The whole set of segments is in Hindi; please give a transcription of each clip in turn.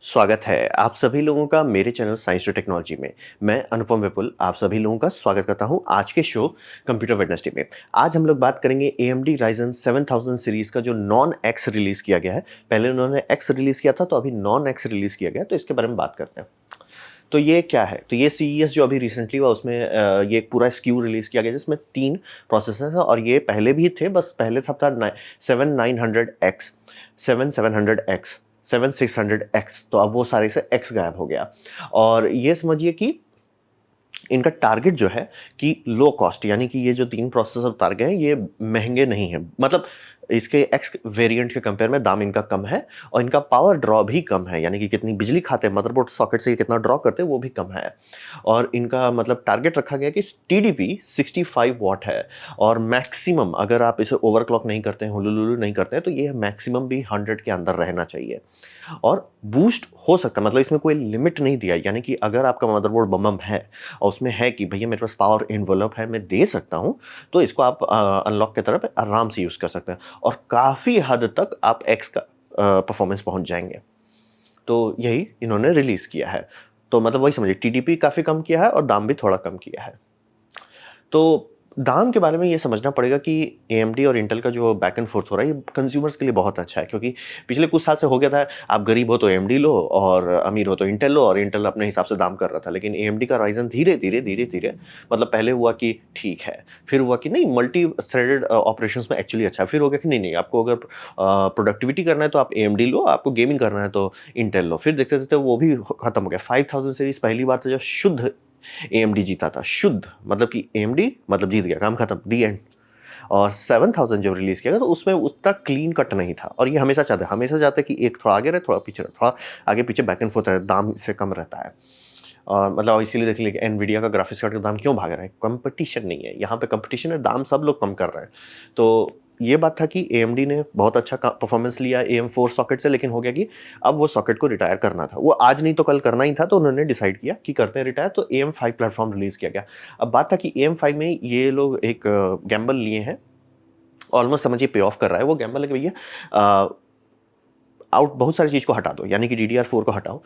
स्वागत है आप सभी लोगों का मेरे चैनल साइंस टू टेक्नोलॉजी में। मैं अनुपम विपुल आप सभी लोगों का स्वागत करता हूं आज के शो कंप्यूटर वेडनेसडे में। आज हम लोग बात करेंगे AMD Ryzen 7000 सीरीज़ का जो नॉन एक्स रिलीज़ किया गया है। पहले उन्होंने एक्स रिलीज़ किया था, तो अभी नॉन एक्स रिलीज़ किया गया है, तो इसके बारे में बात करते हैं। तो ये क्या है? तो ये CES जो अभी रिसेंटली हुआ उसमें ये एक पूरा SKU रिलीज़ किया गया जिसमें 3 प्रोसेसर हैं, और ये पहले भी थे, बस पहले था 7900X, 7700X, 7600X, तो अब वो सारे से X गायब हो गया। और ये समझिए कि इनका टारगेट जो है कि लो कॉस्ट, यानी कि ये जो 3 प्रोसेसर उतार गए हैं ये महंगे नहीं हैं, मतलब इसके एक्स वेरिएंट के कंपेयर में दाम इनका कम है, और इनका पावर ड्रॉ भी कम है, यानी कि कितनी बिजली खाते हैं मदरबोर्ड सॉकेट से ये कितना ड्रॉ करते हैं वो भी कम है। और इनका मतलब टारगेट रखा गया कि TDP 65 वाट है, और मैक्सिमम अगर आप इसे ओवरक्लॉक नहीं करते हैं, हुलुलुलु नहीं करते हैं, तो ये मैक्सिमम भी 100 के अंदर रहना चाहिए। और बूस्ट हो सकता है, मतलब इसमें कोई लिमिट नहीं दिया, यानी कि अगर आपका मदरबोर्ड बम है और उसमें है कि भैया मेरे पास पावर एनवलप है, मैं दे सकता हूं, तो इसको आप अनलॉक की तरफ आराम से यूज़ कर सकते हैं, और काफ़ी हद तक आप एक्स का परफॉर्मेंस पहुंच जाएंगे। तो यही इन्होंने रिलीज़ किया है। तो मतलब वही समझिए, TDP काफ़ी कम किया है और दाम भी थोड़ा कम किया है। तो दाम के बारे में ये समझना पड़ेगा कि AMD और इंटेल का जो बैक एंड फोर्थ हो रहा है, ये कंज्यूमर्स के लिए बहुत अच्छा है, क्योंकि पिछले कुछ साल से हो गया था, आप गरीब हो तो AMD लो और अमीर हो तो इंटेल लो, और इंटेल अपने हिसाब से दाम कर रहा था। लेकिन AMD का राइजन धीरे धीरे धीरे धीरे, मतलब पहले हुआ कि ठीक है, फिर हुआ कि नहीं, मल्टी थ्रेडेड ऑपरेशंस में एक्चुअली अच्छा है, फिर हो गया कि नहीं नहीं, आपको अगर प्रोडक्टिविटी करना है तो आप AMD लो, आपको गेमिंग करना है तो इंटेल लो। फिर देखते देखते वो भी खत्म हो गया। 5000 सीरीज पहली बार था जब शुद्ध AMD जीता था, शुद्ध मतलब कि AMD मतलब जीत गया, काम खत्म, दी एंड। और 7000 जब रिलीज किया गया तो उसमें उतना क्लीन कट नहीं था, और ये हमेशा चाहते हैं कि एक थोड़ा आगे रहे थोड़ा पीछे रहे, थोड़ा आगे पीछे बैक एंड फोर्थ रहे, दाम इससे कम रहता है। और मतलब इसीलिए देख लीजिए एनवीडिया का ग्राफिक्स कार्ड का दाम क्यों भाग रहा है, कंपटीशन नहीं है, यहाँ पे कंपटीशन है, दाम सब लोग कम कर रहे हैं। तो ये बात था कि AMD ने बहुत अच्छा परफॉर्मेंस लिया AM4 सॉकेट से, लेकिन हो गया कि अब वो सॉकेट को रिटायर करना था, वो आज नहीं तो कल करना ही था, तो उन्होंने डिसाइड किया कि करते हैं रिटायर, तो AM5 प्लेटफॉर्म रिलीज किया गया। अब बात था कि AM5 में ये लोग एक गैम्बल लिए हैं, ऑलमोस्ट समझिए पे ऑफ कर रहा है वो गैम्बल, है कि भैया आउट बहुत सारी चीज़ को हटा दो, यानी कि DDR4 को हटाओ,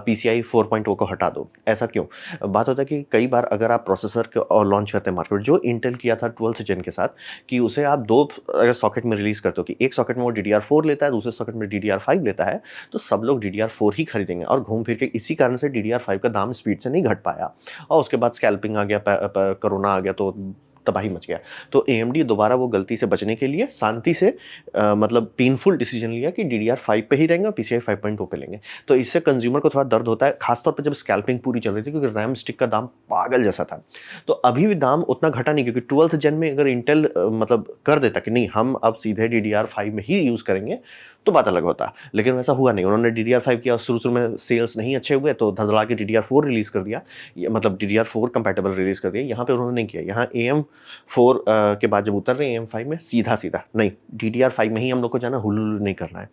PCI 4.0 को हटा दो। ऐसा क्यों? बात होता है कि कई बार अगर आप प्रोसेसर और लॉन्च करते हैं मार्केट में, जो इंटेल किया था 12th जेन के साथ, कि उसे आप दो अगर सॉकेट में रिलीज़ करते हो कि एक सॉकेट में वो DDR4 लेता है, दूसरे सॉकेट में DDR5 लेता है, तो सब लोग DDR4 ही खरीदेंगे, और घूम फिर के इसी कारण से DDR5 का दाम स्पीड से नहीं घट पाया, और उसके बाद स्कैल्पिंग आ गया, कोरोना आ गया, तो तबाही मच गया। तो AMD दोबारा वो गलती से बचने के लिए शांति से मतलब पेनफुल डिसीजन लिया कि DDR5 पे ही रहेंगे और PCI 5.0 पे लेंगे। तो इससे कंज्यूमर को थोड़ा दर्द होता है, खासतौर पे जब स्कैल्पिंग पूरी चल रही थी, क्योंकि रैम स्टिक का दाम पागल जैसा था। तो अभी भी दाम उतना घटा नहीं, क्योंकि 12th जेन में अगर इंटेल मतलब कर देता कि नहीं हम अब सीधे DDR5 में ही यूज़ करेंगे, तो बात अलग होता। लेकिन वैसा हुआ नहीं, उन्होंने DDR5 किया, शुरू में सेल्स नहीं अच्छे हुए, तो धड़धड़ा के DDR4 रिलीज़ कर दिया, मतलब DDR4 कंपैटिबल रिलीज़ कर दिया। यहाँ पे उन्होंने नहीं किया, यहाँ AM4 के बाद जब उतर रहे हैं AM5 में, सीधा सीधा नहीं, DDR5 में ही हम लोग को जाना, हुलुलु नहीं करना है।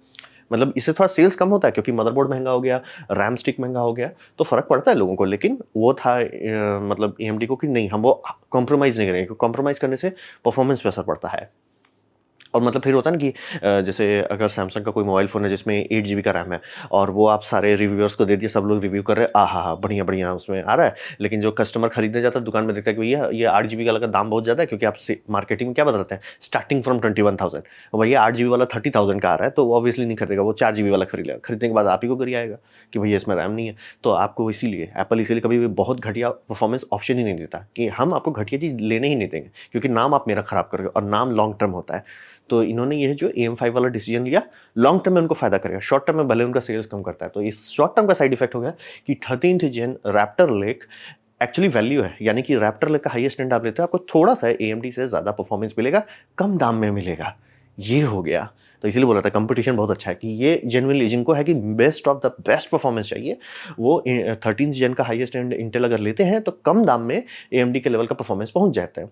मतलब इससे थोड़ा सेल्स कम होता है, क्योंकि मदरबोर्ड महंगा हो गया, रैम स्टिक महंगा हो गया, तो फ़र्क पड़ता है लोगों को। लेकिन वो था मतलब AMD को कि नहीं, हम वो कॉम्प्रोमाइज़ नहीं करेंगे, क्योंकि कॉम्प्रोमाइज़ करने से परफॉर्मेंस पे असर पड़ता है। और मतलब फिर होता है ना कि जैसे अगर सैमसंग का कोई मोबाइल फ़ोन है जिसमें 8 GB का रैम है, और वो आप सारे रिव्यूअर्स को दे दिए, सब लोग रिव्यू कर रहे हैं, आहा बढ़िया बढ़िया उसमें आ रहा है, लेकिन जो कस्टमर खरीदने जाता है दुकान में, देखता है कि भैया ये 8 GB वाला का दाम बहुत ज़्यादा है, क्योंकि आप मार्केटिंग में क्या बताते हैं, स्टार्टिंग फ्रॉम 21,000, भैया 8 GB वाला 30,000 का आ रहा है, तो वो ऑब्वियसली नहीं खरीदेगा, वो 4 GB वाला खरीद लेगा। खरीदने के बाद आप ही को गिर आएगा कि भैया इसमें रैम नहीं है। तो आपको इसीलिए एप्पल इसीलिए कभी भी बहुत घटिया परफॉर्मेंस ऑप्शन ही नहीं देता, कि हम आपको घटिया चीज़ लेने ही नहीं देंगे, क्योंकि नाम आप मेरा खराब करोगे, और नाम लॉन्ग टर्म होता है। तो इन्होंने ये जो AM5 वाला डिसीजन लिया, लॉन्ग टर्म में उनको फायदा करेगा, शॉर्ट टर्म में भले उनका सेल्स कम करता है। तो इस शॉर्ट टर्म का साइड इफेक्ट हो गया कि 13th जेन रैप्टर लेक एक्चुअली वैल्यू है, यानी कि रैप्टर लेक का हाईएस्ट एंड आप लेते हो, आपको थोड़ा सा AMD से ज़्यादा परफॉर्मेंस मिलेगा, कम दाम में मिलेगा। ये हो गया। तो इसीलिए बोल रहा था कंपटीशन बहुत अच्छा है, कि ये जेन्युइनली जिनको है कि best of the best performance चाहिए, वो 13th जेन का हाईएस्ट एंड इंटेल अगर लेते हैं, तो कम दाम में AMD के लेवल का परफॉर्मेंस पहुंच जाता है।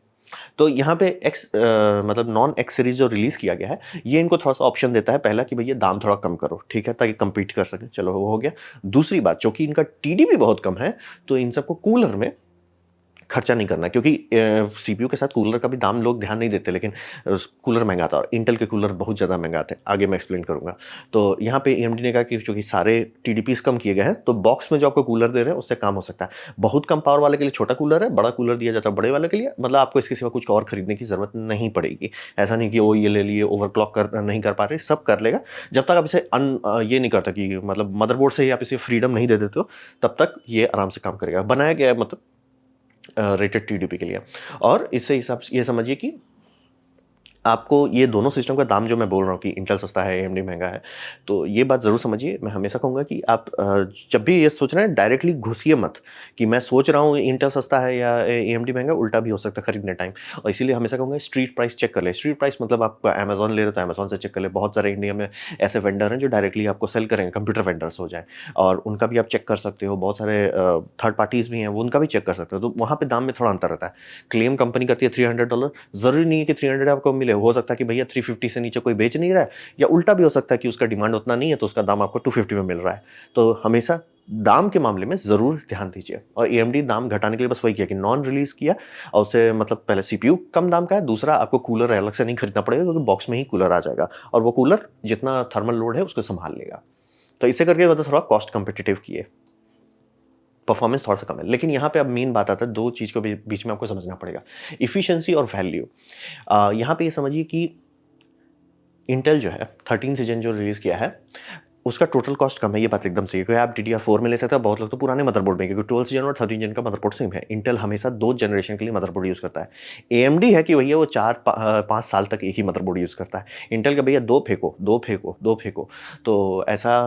तो यहाँ पे मतलब नॉन एक्स सीरीज जो रिलीज़ किया गया है, ये इनको थोड़ा सा ऑप्शन देता है, पहला कि भैया दाम थोड़ा कम करो, ठीक है, ताकि compete कर सकें, चलो वो हो गया। दूसरी बात, चूंकि इनका TDP बहुत कम है, तो इन सबको कूलर में खर्चा नहीं करना, क्योंकि सीपीयू के साथ कूलर का भी दाम लोग ध्यान नहीं देते, लेकिन कूलर महंगा आता है और इंटेल के कूलर बहुत ज़्यादा महंगा आते हैं, आगे मैं एक्सप्लेन करूँगा। तो यहाँ पे एएमडी ने कहा कि चूँकि सारे टीडीपीस कम किए गए हैं, तो बॉक्स में जो आपको कूलर दे रहे हैं उससे काम हो सकता है। बहुत कम पावर वाले के लिए छोटा कूलर है, बड़ा कूलर दिया जाता है बड़े वाले के लिए, मतलब आपको इसके सिवा कुछ और खरीदने की ज़रूरत नहीं पड़ेगी। ऐसा नहीं कि वो ये ले लिए, ओवरक्लॉक कर नहीं कर पा रहे, सब कर लेगा। जब तक आप इसे ये नहीं करता कि मतलब मदरबोर्ड से ही आप इसे फ्रीडम नहीं दे देते हो, तब तक ये आराम से काम करेगा। बनाया गया है मतलब रेटेड टीडीपी के लिए। और इससे हिसाब से ये समझिए कि आपको ये दोनों सिस्टम का दाम जो मैं बोल रहा हूँ कि इंटेल सस्ता है, एएमडी महंगा है, तो ये बात ज़रूर समझिए। मैं हमेशा कहूँगा कि आप जब भी ये सोच रहे हैं डायरेक्टली घुसिए मत कि मैं सोच रहा हूँ इंटेल सस्ता है या एएमडी महंगा, उल्टा भी हो सकता है खरीदने टाइम। और इसीलिए हमेशा कहूँगा स्ट्रीट प्राइस चेक कर ले। स्ट्रीट प्राइस मतलब आप अमेजॉन ले रहे हो तो अमेजॉन से चेक कर ले। बहुत सारे इंडिया में ऐसे वेंडर हैं जो डायरेक्टली आपको सेल करेंगे, कंप्यूटर वेंडर्स हो जाए, और उनका भी आप चेक कर सकते हो। बहुत सारे थर्ड पार्टीज़ भी हैं, वो उनका भी चेक कर सकते हो। तो वहाँ पे दाम में थोड़ा अंतर रहता है। क्लेम कंपनी करती है $300, ज़रूरी नहीं है कि 300 आपको मिले। हो सकता है कि भैया 350 से नीचे कोई बेच नहीं रहा है, या उल्टा भी हो सकता है कि उसका डिमांड उतना नहीं है तो उसका दाम आपको 250 में मिल रहा है। तो हमेशा दाम के मामले में ज़रूर ध्यान दीजिए। और एएमडी दाम घटाने के लिए बस वही किया कि नॉन रिलीज़ किया, और उससे मतलब पहले सीपीयू कम दाम का है, दूसरा आपको कूलर अलग से नहीं खरीदना पड़ेगा क्योंकि बॉक्स में ही कूलर आ जाएगा, और वो कूलर जितना थर्मल लोड है उसको संभाल लेगा। तो इसे करके मतलब थोड़ा कॉस्ट कम्पिटिटिव किए, परफॉर्मेंस थोड़ा सा कम है। लेकिन यहाँ पे अब मेन बात आता है, दो चीज़ को बीच में आपको समझना पड़ेगा, इफ़िशियंसी और वैल्यू। यहाँ पे ये समझिए कि इंटेल जो है 13 सीजन जो रिलीज़ किया है उसका टोटल कॉस्ट कम है, ये बात एकदम सही है। क्योंकि आप DDR4 में ले सकते हो, बहुत लोग तो पुराने मदरबोर्ड में, क्योंकि 12 जनरेशन और 13 जनरेशन का मदरबोर्ड सेम है। इंटेल हमेशा 2 जनरेशन के लिए मदरबोर्ड यूज़ करता है। एएमडी है कि भैया वो 4-5 साल तक एक ही मदरबोर्ड यूज़ करता है। इंटेल का भैया 2 फेंको, 2 फेंको, 2 फेंको। तो ऐसा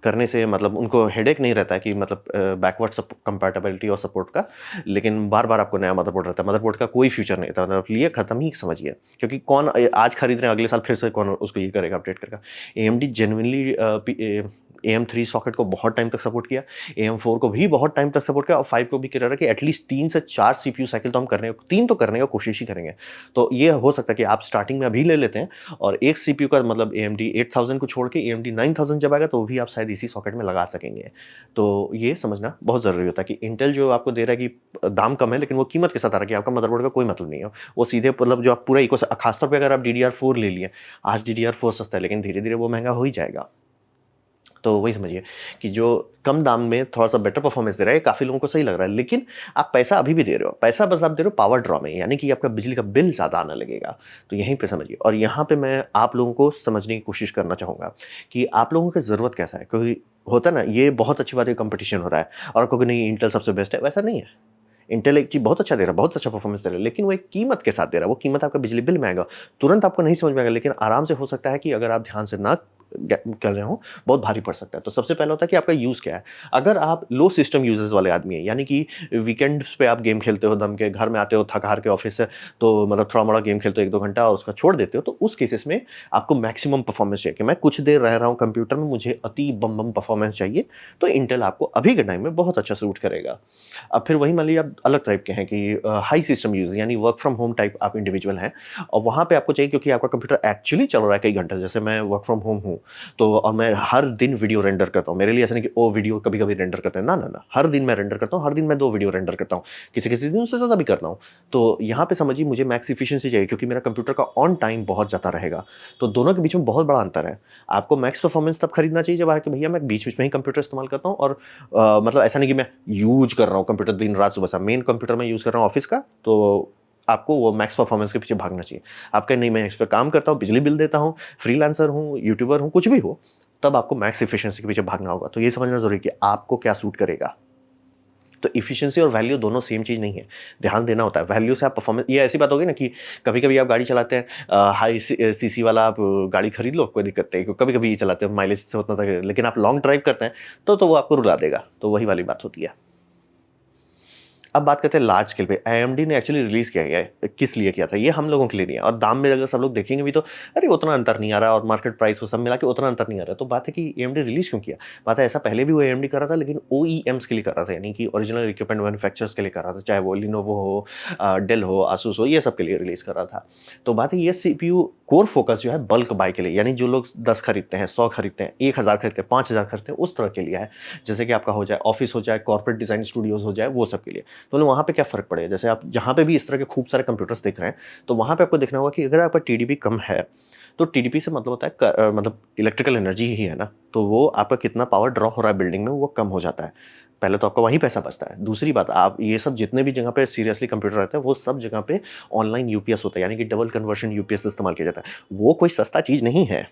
करने से मतलब उनको हेडेक नहीं रहता है कि मतलब बैकवर्ड कंपैटिबिलिटी और सपोर्ट का, लेकिन बार-बार आपको नया मदरबोर्ड रहता है। मदरबोर्ड का कोई फ्यूचर नहीं था, मतलब लिए खत्म ही समझिए। क्योंकि कौन आज खरीद रहे हैं, अगले साल फिर से कौन उसको ये करेगा, अपडेट करेगा। एएमडी जेन्युइनली AM3 सॉकेट को बहुत टाइम तक सपोर्ट किया, AM4 को भी बहुत टाइम तक सपोर्ट किया, और 5 को भी कह रहा है कि एटलीस्ट 3 से 4 सीपीयू साइकिल तो हम करने, 3 तो करने का कोशिश ही करेंगे। तो ये हो सकता है कि आप स्टार्टिंग में अभी ले लेते हैं, और एक सीपीयू का मतलब AMD 8000 को छोड़ के AMD 9000 जब आएगा तो वो भी आप शायद इसी सॉकेट में लगा सकेंगे। तो ये समझना बहुत ज़रूरी होता है कि इंटेल जो आपको दे रहा है कि दाम कम है, लेकिन वो कीमत के साथ आ रहा है कि आपका मदरबोर्ड का कोई मतलब नहीं है। वो सीधे मतलब जो आप पूरा इको, खासतौर पर अगर आप DDR4 ले लिए, आज DDR4 सस्ता है, लेकिन धीरे धीरे वो महंगा हो ही जाएगा। तो वही समझिए कि जो कम दाम में थोड़ा सा बेटर परफॉर्मेंस दे रहा है, काफ़ी लोगों को सही लग रहा है, लेकिन आप पैसा अभी भी दे रहे हो। पैसा बस आप दे रहे हो पावर ड्रॉ में, यानी कि आपका बिजली का बिल ज़्यादा आने लगेगा। तो यहीं पे समझिए। और यहाँ पे मैं आप लोगों को समझने की कोशिश करना चाहूँगा कि आप लोगों की ज़रूरत कैसा है। क्योंकि होता है ना, ये बहुत अच्छी बात है, कंपटीशन हो रहा है और क्योंकि नहीं इंटेल सबसे बेस्ट है, वैसा नहीं है। इंटेल एक चीज़ बहुत अच्छा दे रहा है, बहुत अच्छा परफॉर्मेंस दे रहा है, लेकिन वो एक कीमत के साथ दे रहा है। वो कीमत आपका बिजली बिल में आएगा, तुरंत आपको नहीं समझ में आएगा, लेकिन आराम से हो सकता है कि अगर आप ध्यान से ना कर रहे हो, बहुत भारी पड़ सकता है। तो सबसे पहला होता है कि आपका यूज़ क्या है। अगर आप लो सिस्टम यूजर्स वाले आदमी हैं, यानी कि वीकेंड्स पे आप गेम खेलते हो, दम के घर में आते हो थक हार के ऑफिस से, तो मतलब थोड़ा मोड़ा गेम खेलते हो 1-2 घंटा और उसका छोड़ देते हो, तो उस केसेस में आपको मैक्सिमम परफॉर्मेंस चाहिए कि मैं कुछ देर रह रहा हूँ कंप्यूटर में, मुझे अति बम बम परफॉर्मेंस चाहिए, तो इंटेल आपको अभी के टाइम में बहुत अच्छा सूट करेगा। अब फिर वही मान लीजिए आप अलग टाइप के हैं कि हाई सिस्टम यूजर, यानी वर्क फ्रॉम होम टाइप आप इंडिविजुअल हैं, और वहाँ पे आपको चाहिए क्योंकि आपका कंप्यूटर एक्चुअली चल रहा है कई घंटे। जैसे मैं वर्क फ्रॉम होम हूँ, तो और मैं हर दिन वीडियो रेंडर करता हूँ। मेरे लिए ऐसा नहीं कि ओ वीडियो कभी कभी रेंडर करते हैं, ना ना ना, हर दिन मैं रेंडर करता हूँ, हर दिन मैं 2 वीडियो रेंडर करता हूँ, किसी किसी दिन उससे ज़्यादा भी करता हूँ। तो यहाँ पे समझिए मुझे मैक्स इफिशिएंसी चाहिए क्योंकि मेरा कंप्यूटर का ऑन टाइम बहुत ज़्यादा रहेगा। तो दोनों के बीच में बहुत बड़ा अंतर है। आपको मैक्स परफॉर्मेंस तब खरीदना चाहिए जब आके भैया मैं बीच बीच में ही कंप्यूटर इस्तेमाल करता हूँ, और मतलब ऐसा नहीं कि मैं यूज कर रहा हूँ कंप्यूटर दिन रात सुबह शाम। मेन कंप्यूटर में यूज़ कर रहा हूँ ऑफिस का, तो आपको वो मैक्स परफॉर्मेंस के पीछे भागना चाहिए। आप कहें नहीं मैं इस पर काम करता हूँ, बिजली बिल देता हूँ, फ्रीलांसर हूँ, यूट्यूबर हूँ, कुछ भी हो, तब आपको मैक्स इफिशिएंसी के पीछे भागना होगा। तो ये समझना जरूरी है कि आपको क्या सूट करेगा। तो इफिशिएंसी और वैल्यू दोनों सेम चीज़ नहीं है, ध्यान देना होता है। वैल्यू से आप परफॉर्मेंस, ये ऐसी बात होगी ना कि कभी कभी आप गाड़ी चलाते हैं, हाई सीसी वाला आप गाड़ी खरीद लो, कोई दिक्कत नहीं, कभी कभी चलाते हैं माइलेज से उतना तक, लेकिन आप लॉन्ग ड्राइव करते हैं तो वो आपको रुला देगा। तो वही वाली बात होती है। अब बात करते हैं लार्ज स्केल पे। AMD ने एक्चुअली रिलीज़ किया है, किस लिए किया था, ये हम लोगों के लिए नहीं है। और दाम में अगर सब लोग देखेंगे भी तो अरे उतना अंतर नहीं आ रहा, और मार्केट प्राइस वो सब मिला के उतना अंतर नहीं आ रहा। तो बात है कि AMD रिलीज़ क्यों किया। बात है ऐसा पहले भी वो AMD कर रहा था, लेकिन OEMs के लिए कर रहा था, यानी कि ओरिजिनल इक्विपमेंट मैन्युफैक्चरर्स के लिए कर रहा था, चाहे वो लिनोवो हो, डेल हो, आसूस हो, ये सब के लिए रिलीज़ कर रहा था। तो बात है ये CPU कोर फोकस जो है बल्क बाय के लिए, यानी जो लोग 10 खरीदते हैं, 100 खरीदते हैं, 1000 खरीदते हैं, 5000 खरीदते हैं, उस तरह के लिए है। जैसे कि आपका हो जाए ऑफिस हो जाए, कॉर्पोरेट डिज़ाइन स्टूडियोज़ हो जाए, वो सब के लिए। तो मतलब वहाँ पे क्या फ़र्क पड़ेगा? जैसे आप जहाँ पे भी इस तरह के खूब सारे कंप्यूटर्स दिख रहे हैं, तो वहाँ पे आपको देखना होगा कि अगर आपका टीडीपी कम है, तो टीडीपी से मतलब होता है मतलब इलेक्ट्रिकल एनर्जी ही है ना, तो वो आपका कितना पावर ड्रॉ हो रहा है बिल्डिंग में, वो कम हो जाता है। पहले तो आपका वहीं पैसा बचता है। दूसरी बात, आप ये सब जितने भी जगह पे सीरियसली कंप्यूटर रहते हैं, वो सब जगह पे ऑनलाइन यूपीएस होता है, यानी कि डबल कन्वर्शन यूपीएस इस्तेमाल किया जाता है। वो कोई सस्ता चीज़ नहीं है,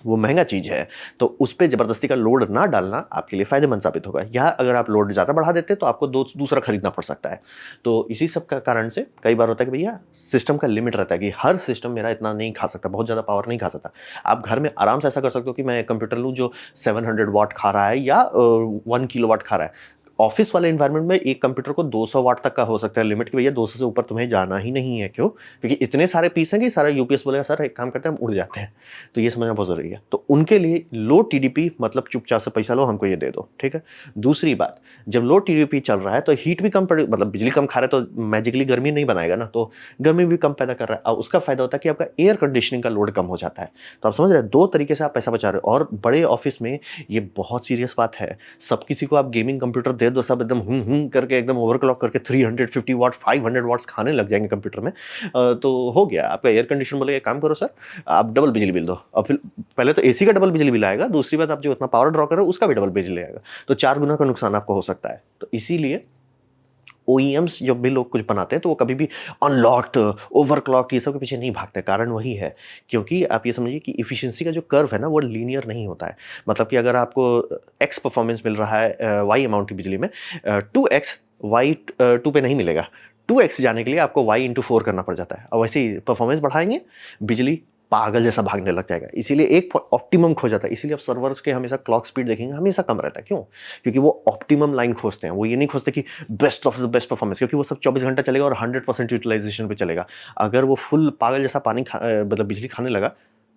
वो महँगा चीज़ है। तो उस पे ज़बरदस्ती का लोड ना डालना आपके लिए फ़ायदेमंद साबित होगा। या अगर आप लोड ज़्यादा बढ़ा देते हैं तो आपको दूसरा खरीदना पड़ सकता है। तो इसी सब का कारण से कई बार होता है कि भैया सिस्टम का लिमिट रहता है कि हर सिस्टम मेरा इतना नहीं खा सकता, बहुत ज़्यादा पावर नहीं खा सकता। आप घर में आराम से ऐसा कर सकते हो कि मैं एक कंप्यूटर लूँ जो 700 वाट खा रहा है या 1 किलोवाट खा रहा है। ऑफिस वाले एनवायरनमेंट में एक कंप्यूटर को 200 वाट तक का हो सकता है लिमिट, कि भैया 200 से ऊपर तुम्हें जाना ही नहीं है। क्यों? क्योंकि इतने सारे पीस हैं कि सारा यूपीएस बोलेगा सर एक काम करते हैं हम उड़ जाते हैं। तो ये समझना बहुत ज़रूरी है। तो उनके लिए लो टीडीपी मतलब चुपचाप से पैसा लो, हमको ये दे दो, ठीक है? दूसरी बात, जब लो टीडीपी चल रहा है तो हीट भी कम पड़े, मतलब बिजली कम खा रहा है तो मैजिकली गर्मी नहीं बनाएगा ना, तो गर्मी भी कम पैदा कर रहा है। अब उसका फ़ायदा होता है कि आपका एयर कंडीशनिंग का लोड कम हो जाता है। तो आप समझ रहे हैं, 2 तरीके से आप पैसा बचा रहे हो। और बड़े ऑफिस में ये बहुत सीरियस बात है। सब किसी को आप गेमिंग कंप्यूटर दे दो, सब एकदम करके एकदम ओवरक्लॉक करके 350 वाट 500 वाट्स खाने लग जाएंगे कंप्यूटर में। तो हो गया आपका एयर कंडीशन। बोले एक काम करो सर, आप डबल बिजली बिल दो। और फिर पहले तो एसी का डबल बिजली बिल आएगा, दूसरी बात आप जो इतना पावर ड्रॉ कर रहे हो उसका भी डबल बिजली आएगा। तो 4 गुना का नुकसान आपको हो सकता है। तो इसीलिए ओईएम्स जब भी लोग कुछ बनाते हैं तो वो कभी भी अनलॉक्ड, ओवरक्लॉक ये सब के पीछे नहीं भागते। कारण वही है, क्योंकि आप ये समझिए कि एफिशिएंसी का जो कर्व है ना वो लीनियर नहीं होता है। मतलब कि अगर आपको एक्स परफॉर्मेंस मिल रहा है वाई अमाउंट की बिजली में, 2x वाई 2 पे नहीं मिलेगा। 2x जाने के लिए आपको y इंटू 4 करना पड़ जाता है। और वैसे ही परफॉर्मेंस बढ़ाएंगे, बिजली पागल जैसा भागने लग जाएगा। इसीलिए एक ऑप्टिमम खो जाता है। इसीलिए आप सर्वर्स के हमेशा क्लॉक स्पीड देखेंगे हमेशा कम रहता है। क्यों? क्योंकि वो ऑप्टिमम लाइन खोजते हैं। वो ये नहीं खोजते कि best of the best performance, क्योंकि वो सब 24 घंटा चलेगा और 100% यूटिलाइजेशन पे चलेगा। अगर वो फुल पागल जैसा मतलब बिजली खाने लगा,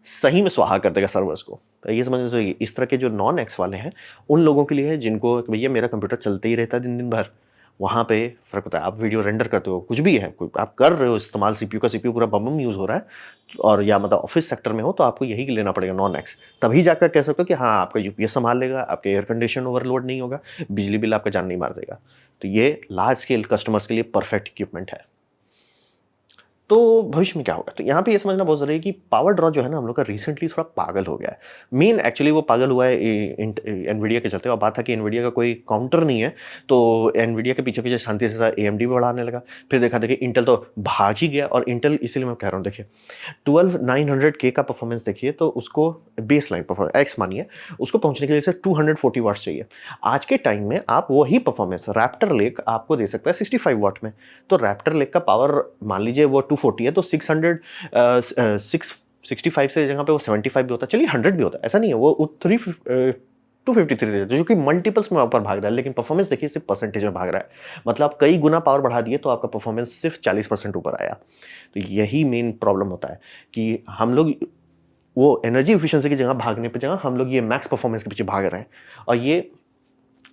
सही में स्वाहा कर देगा सर्वर्स को। तो ये समझना चाहिए। इस तरह के जो नॉन एक्स वाले हैं, उन लोगों के लिए है जिनको भैया मेरा कंप्यूटर चलते ही रहता है दिन दिन भर। वहाँ पे फ़र्क होता है। आप वीडियो रेंडर करते हो, कुछ भी है, कोई आप कर रहे हो इस्तेमाल, सीपीयू का सीपीयू पूरा बम यूज़ हो रहा है, और या मतलब ऑफिस सेक्टर में हो, तो आपको यही लेना पड़ेगा नॉन एक्स। तभी जाकर कह सकते हो कि हाँ आपका यूपीएस संभाल लेगा, आपके एयर कंडीशन ओवरलोड नहीं होगा, बिजली बिल आपका जान नहीं मार देगा। तो ये लार्ज स्केल कस्टमर्स के लिए परफेक्ट इक्विपमेंट है। तो भविष्य में क्या होगा? तो यहाँ पे ये समझना बहुत ज़रूरी है कि पावर ड्रॉ जो है ना हम लोग का रिसेंटली थोड़ा पागल हो गया है। मेन एक्चुअली वो पागल हुआ है एनवीडिया के चलते। और बात था कि एनवीडिया का कोई काउंटर नहीं है, तो एनवीडिया के पीछे पीछे शांति से एएमडी भी बढ़ाने लगा। फिर देखा देखिए इंटेल तो भाग ही गया। और इंटेल, इसीलिए मैं कह रहा हूँ, देखिए 12900K का परफॉर्मेंस देखिए, तो उसको बेस लाइन परफॉर्मेंस एक्स मानिए, उसको पहुंचने के लिए सिर्फ 240 वाट्स चाहिए। आज के टाइम में आप वही परफॉर्मेंस रैप्टर लेक आपको दे सकता है 65 वाट में। तो रैप्टर लेक का पावर मान लीजिए वो 240 है, तो 65 से जगह पे वो 75 भी होता है, चलिए 100 भी होता है, ऐसा नहीं है। वो 253 देता है, जो कि मल्टीपल्स में ऊपर भाग रहा है। लेकिन परफॉर्मेंस देखिए सिर्फ परसेंटेज में भाग रहा है। मतलब आप कई गुना पावर बढ़ा दिए तो आपका परफॉर्मेंस सिर्फ 40% ऊपर आया। तो यही मेन प्रॉब्लम होता है कि हम लोग वो एनर्जी एफिशिएंसी की जगह भागने पे जगह हम लोग ये मैक्स परफॉर्मेंस के पीछे भाग रहे हैं। और ये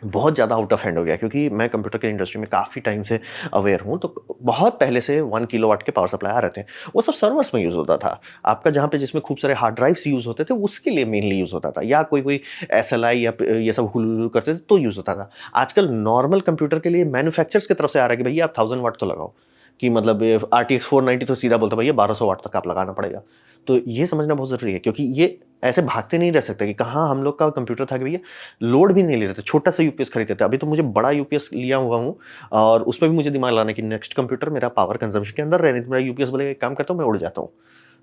बहुत ज़्यादा आउट ऑफ हैंड हो गया, क्योंकि मैं कंप्यूटर के इंडस्ट्री में काफ़ी टाइम से अवेयर हूँ। तो बहुत पहले से 1 किलोवाट के पावर सप्लाई आ रहे थे। वो सब सर्वर्स में यूज़ होता था। आपका जहाँ पे जिसमें खूब सारे हार्ड ड्राइव्स यूज़ होते थे, उसके लिए मेनली यूज़ होता था। या कोई एसएलआई या ये सब हुलुलु करते थे तो यूज़ होता था। आजकल नॉर्मल कंप्यूटर के लिए मैन्युफैक्चरर्स की तरफ से आ रहा है कि भैया आप 1000 वाट तो लगाओ। कि मतलब RTX 490 तो सीधा बोलता है भैया 1200 वाट तक आप लगाना पड़ेगा। तो ये समझना बहुत ज़रूरी है, क्योंकि ये ऐसे भागते नहीं रह सकते कि कहाँ हम लोग का कंप्यूटर था कि भैया लोड भी नहीं ले रहे थे, छोटा सा यूपीएस खरीदते थे। अभी तो मुझे बड़ा यूपीएस लिया हुआ हूँ, और उसमें भी मुझे दिमाग लाना कि नेक्स्ट कंप्यूटर मेरा पावर कंजम्पशन के अंदर रहने, तो मेरा यूपीएस बोलेगा एक काम करता हूँ मैं उड़ जाता हूँ।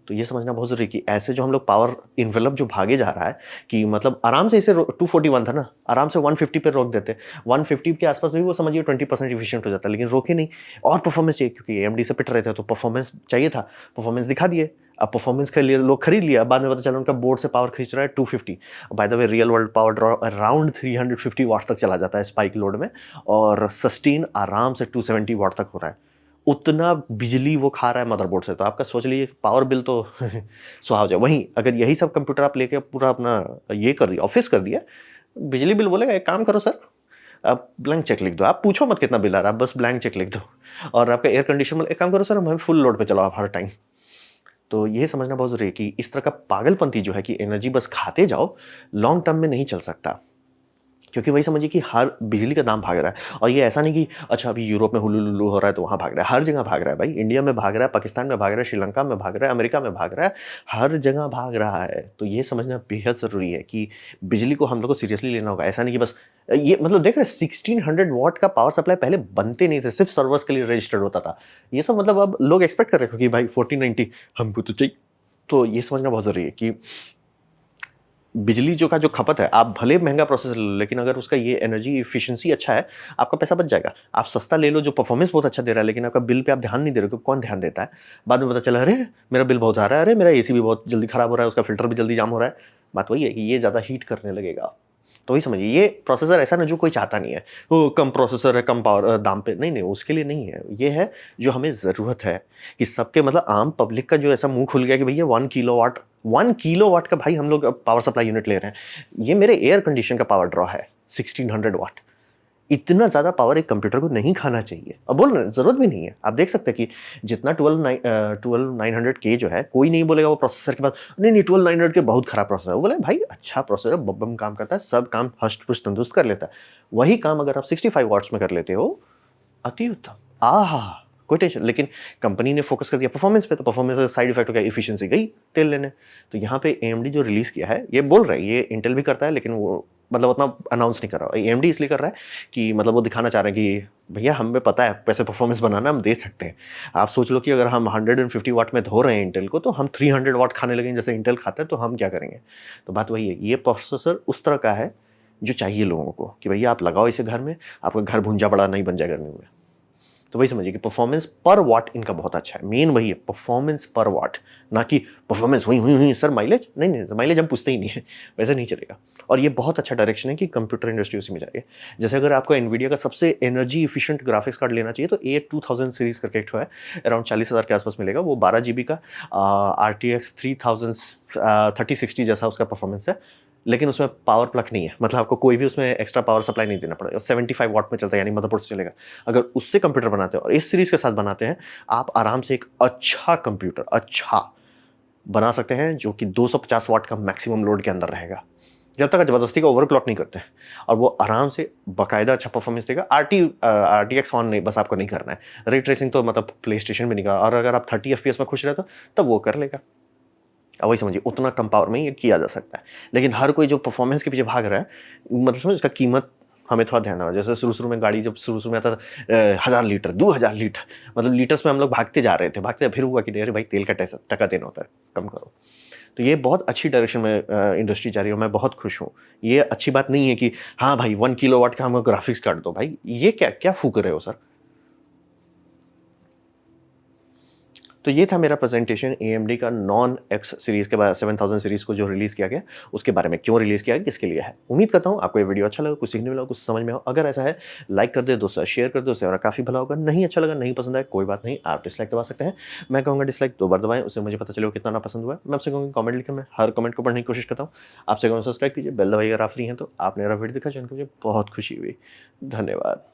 तो ये समझना बहुत ज़रूरी है कि ऐसे जो हम लोग पावर इन्वेलप जो भागे जा रहा है, कि मतलब आराम से इसे 241 था ना, आराम से 150 पे रोक देते। 150 के आसपास में भी वो समझिए 20% इफिशिएंट हो जाता है, लेकिन रोके नहीं। और परफॉर्मेंस चाहिए, क्योंकि एएमडी से पिट रहे थे तो परफॉर्मेंस चाहिए था, परफॉर्मेंस दिखा दिए। अब परफॉर्मेंस के लिए लोग खरीद लिया, बाद में पता चला उनका बोर्ड से पावर खींच रहा है 250। By the way real world power draw around 350 वाट तक चला जाता है स्पाइक लोड में, और सस्टेन आराम से 270 वाट तक हो रहा है। उतना बिजली वो खा रहा है मदरबोर्ड से, तो आपका सोच लीजिए पावर बिल तो सुहा हो जाए। वहीं अगर यही सब कंप्यूटर आप लेके पूरा अपना ये कर दिया, ऑफिस कर दिया, बिजली बिल बोलेगा एक काम करो सर, आप ब्लैंक चेक लिख दो, आप पूछो मत कितना बिल आ रहा है, आप बस ब्लैंक चेक लिख दो। और आपका एयर कंडीशन एक काम करो सर, हमें फुल लोड पे चलाओ आप हर टाइम। तो ये समझना बहुत ज़रूरी है कि इस तरह का पागलपंती जो है कि एनर्जी बस खाते जाओ, लॉन्ग टर्म में नहीं चल सकता। क्योंकि वही समझिए कि हर बिजली का दाम भाग रहा है, और ये ऐसा नहीं कि अच्छा अभी यूरोप में हुलू-लुलू हो रहा है तो वहाँ भाग रहा है, हर जगह भाग रहा है भाई। इंडिया में भाग रहा है, पाकिस्तान में भाग रहा है, श्रीलंका में भाग रहा है, अमेरिका में भाग रहा है, हर जगह भाग रहा है। तो ये समझना बेहद ज़रूरी है कि बिजली को हम लोग को सीरियसली लेना होगा। ऐसा नहीं कि बस ये मतलब देख रहे हैं 1600 वॉट का पावर सप्लाई पहले बनते नहीं थे, सिर्फ सर्वर्स के लिए रजिस्टर्ड होता था। ये सब मतलब अब लोग एक्सपेक्ट कर रहे हैं कि भाई 1490 हमको तो चाहिए। तो ये समझना बहुत ज़रूरी है कि बिजली जो खपत है, आप भले महँगा प्रोसेसर लो, लेकिन अगर उसका ये एनर्जी एफिशिएंसी अच्छा है, आपका पैसा बच जाएगा। आप सस्ता ले लो जो परफॉर्मेंस बहुत अच्छा दे रहा है, लेकिन आपका बिल पे आप ध्यान नहीं दे रहे हो, तो कौन ध्यान देता है? बाद में पता चला, अरे! मेरा बिल बहुत आ रहा है, अरे! मेरा एसी भी बहुत जल्दी खराब हो रहा है, उसका फ़िल्टर भी जल्दी जाम हो रहा है। बात वही है कि ये ज़्यादा हीट करने लगेगा। तो वही समझिए, ये प्रोसेसर ऐसा ना जो कोई चाहता नहीं है। वो कम प्रोसेसर है, कम पावर दाम पे नहीं, नहीं, उसके लिए नहीं है। ये है जो हमें ज़रूरत है कि सबके मतलब आम पब्लिक का जो ऐसा मुँह खुल गया कि भैया 1 किलोवाट का भाई हम लोग अब पावर सप्लाई यूनिट ले रहे हैं। ये मेरे एयर कंडीशन का पावर ड्रॉ है 1600 वाट। इतना ज़्यादा पावर एक कंप्यूटर को नहीं खाना चाहिए। अब बोल रहे हैं ज़रूरत भी नहीं है। आप देख सकते हैं कि जितना 12900 के जो है, कोई नहीं बोलेगा वो प्रोसेसर के बाद नहीं, नहीं 12900 के बहुत खराब प्रोसेसर है। वो बोले भाई अच्छा प्रोसेसर बम-बम काम करता है, सब काम हष्ट-पुष्ट तंदुरुस्त कर लेता है। वही काम अगर आप 65 वॉट्स में कर लेते हो, अति उत्तम। आहा! कोई टेंशन, लेकिन कंपनी ने फोकस कर दिया परफॉर्मेंस पे, तो परफॉर्मेंस का साइड इफेक्ट हो गया, एफिशिएंसी गई तेल लेने। तो यहाँ पे एएमडी जो रिलीज़ किया है, ये बोल रहा है, ये इंटेल भी करता है, लेकिन वो मतलब उतना अनाउंस नहीं कर रहा। एएमडी इसलिए कर रहा है कि मतलब वो दिखाना चाह रहे हैं कि भैया हमें पता है कैसे परफॉर्मेंस बनाना, हम दे सकते हैं। आप सोच लो कि अगर हम 150 वाट में धो रहे हैं इंटेल को, तो हम 300 वाट खाने लगेंगे जैसे इंटेल खाता है, तो हम क्या करेंगे? तो बात वही है, ये प्रोसेसर उस तरह का है जो चाहिए लोगों को कि भैया आप लगाओ इसे घर में, आपका घर भुंजा बड़ा नहीं बन जाए गर्मी में। तो वही समझिए कि परफॉर्मेंस पर वाट इनका बहुत अच्छा है। मेन वही है, परफॉर्मेंस पर वाट, ना कि परफॉर्मेंस हुई सर माइलेज नहीं, नहीं माइलेज हम पूछते ही नहीं है, वैसे नहीं चलेगा। और ये बहुत अच्छा डायरेक्शन है कि कंप्यूटर इंडस्ट्री उसी में जा रही है। जैसे अगर आपको एनवीडिया का सबसे एनर्जी एफिशिएंट ग्राफिक्स कार्ड लेना चाहिए तो A2000 सीरीज करके एक ठो है, अराउंड 40,000 के आसपास मिलेगा। वो 12 GB का RTX 3060 जैसा उसका परफॉर्मेंस है, लेकिन उसमें पावर प्लग नहीं है, मतलब आपको कोई भी उसमें एक्स्ट्रा पावर सप्लाई नहीं देना पड़ेगा। 75 वाट में चलता है, यानी मदरबोर्ड से चलेगा। अगर उससे कंप्यूटर बनाते हो और इस सीरीज़ के साथ बनाते हैं, आप आराम से एक अच्छा कंप्यूटर बना सकते हैं जो कि 250 वाट का मैक्सिमम लोड के अंदर रहेगा। जब तक ज़बरदस्ती का ओवरक्लॉक नहीं करते हैं, और वो आराम से बाकायदा अच्छा परफॉर्मेंस देगा। RTX ऑन नहीं, बस आपको नहीं करना है। रे ट्रेसिंग तो मतलब प्लेस्टेशन में नहीं का, और अगर आप 30 FPS में खुश रहते हो तब वो कर लेगा। अब वही समझिए उतना कम पावर में ये किया जा सकता है। लेकिन हर कोई जो परफॉर्मेंस के पीछे भाग रहा है, मतलब समझ इसका कीमत हमें थोड़ा ध्यान रखना। जैसे शुरू-शुरू में गाड़ी जब शुरू-शुरू में आता था 1000 लीटर, 2000 लीटर, मतलब लीटर्स में हम लोग भागते जा रहे थे, फिर हुआ कि अरे भाई तेल का टका देना होता है, कम करो। तो ये बहुत अच्छी डायरेक्शन में इंडस्ट्री जा रही है और मैं बहुत खुश हूँ। ये अच्छी बात नहीं है कि हाँ भाई 1 किलोवाट का हमको ग्राफिक्स कार्ड दो भाई, ये क्या फूँक रहे हो सर? तो ये था मेरा प्रेजेंटेशन AMD का नॉन एक्स सीरीज़ के बाद 7000 सीरीज़ को जो रिलीज़ किया गया, उसके बारे में क्यों रिलीज़ किया गया, किसके लिए है। उम्मीद करता हूँ आपको ये वीडियो अच्छा लगा, कुछ सीखने मिला, कुछ समझ में आया। अगर ऐसा है, लाइक कर दे दोस्तों, शेयर कर दो उससे और काफ़ी भला होगा। नहीं अच्छा लगा, नहीं पसंद आया, कोई बात नहीं, आप डिसलाइक दबा सकते हैं। मैं कहूँगा डिसलाइक 2 बार दबाएँ, उससे मुझे पता चलेगा कितना ना पसंद हुआ है। मैं आपसे कहूँगा कमेंट लिखें, मैं हर कमेंट को पढ़ने की कोशिश करता हूँ। आपसे कहूँगा सब्सक्राइब कीजिए, बेल दबाइए अगर आप फ्री हैं तो। आपने मेरा वीडियो देखा, चैनल को मुझे बहुत खुशी हुई। धन्यवाद।